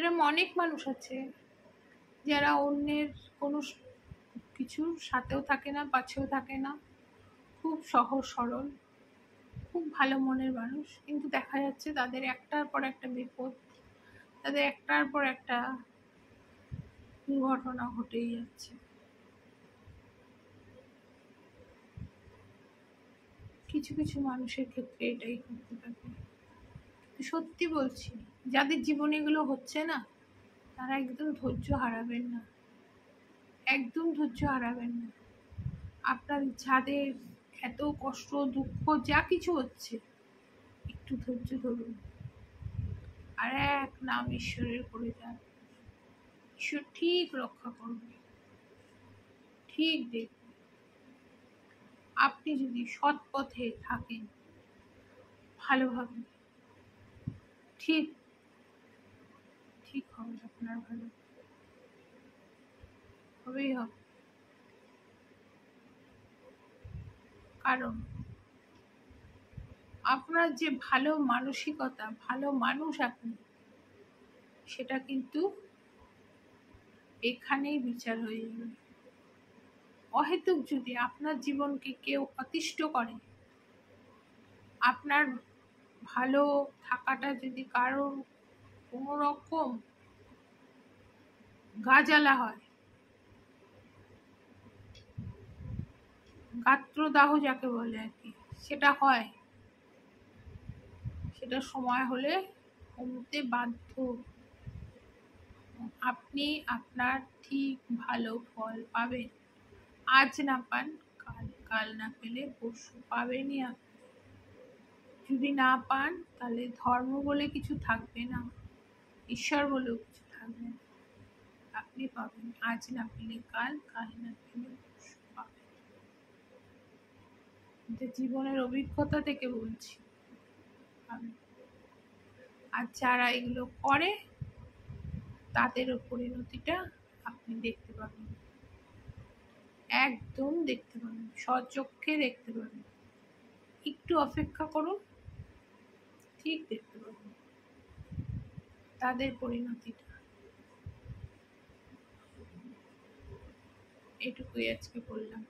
এরম অনেক মানুষ আছে যারা অন্যের কোনো কিছুর সাথেও থাকে না, পাছেও থাকে না, খুব সহজ সরল, খুব ভালো মনের মানুষ, কিন্তু দেখা যাচ্ছে তাদের একটার পর একটা বিপদ, তাদের একটার পর একটা দুর্ঘটনা ঘটেই যাচ্ছে। কিছু কিছু মানুষের ক্ষেত্রে এটাই করতে থাকে। সত্যি বলছি, যাদের জীবনে এগুলো হচ্ছে না, তারা একদম ধৈর্য হারাবেন না, একদম ধৈর্য হারাবেন না। আপনার যাদের এত কষ্ট, দুঃখ, যা কিছু হচ্ছে, একটু ধৈর্য ধরুন, আর এক নাম ঈশ্বরের করে যান। ঈশ্বর ঠিক রক্ষা করবে, ঠিক দেখবে। আপনি যদি সৎ পথে থাকেন, ভালোভাবে, ঠিক ঠিক হবে, আপনার ভালো হবেই হবে। কারণ আপনার যে ভালো মানসিকতা, ভালো মানুষ আপনি, সেটা কিন্তু এখানেই বিচার হয়ে যাবে। অহেতুক যদি আপনার জীবনকে কেউ অতিষ্ঠ করে, আপনার ভালো থাকাটা যদি কারোর কোনো রকম গাজালা হয়, গাত্রদাহ যাকে বলে আর কি, সেটা হয়, সেটা সময় হলে কমতে বাধ্য। আপনি আপনার ঠিক ভালো ফল পাবেন। আজ না পান কাল, কাল না পেলে পরশু পাবেনই আপনি। যদি না পান, তাহলে ধর্ম বলে কিছু থাকবে না, ঈশ্বর বলেও কিছু থাকবে না। আপনি পাবেন, আজ না পেলে কাল, কাল না পেলে পরশু পাবেন। এটা জীবনের অভিজ্ঞতা থেকে বলছি। আর যারা এগুলো করে, তাদেরও পরিণতিটা আপনি দেখতে পাবেন, একদম দেখতে পাবেন, স্বচক্ষে দেখতে পাবেন। একটু অপেক্ষা করুন, ঠিক দেখতে পাবেন তাদের পরিণতিটা। এটুকুই আজকে বললাম।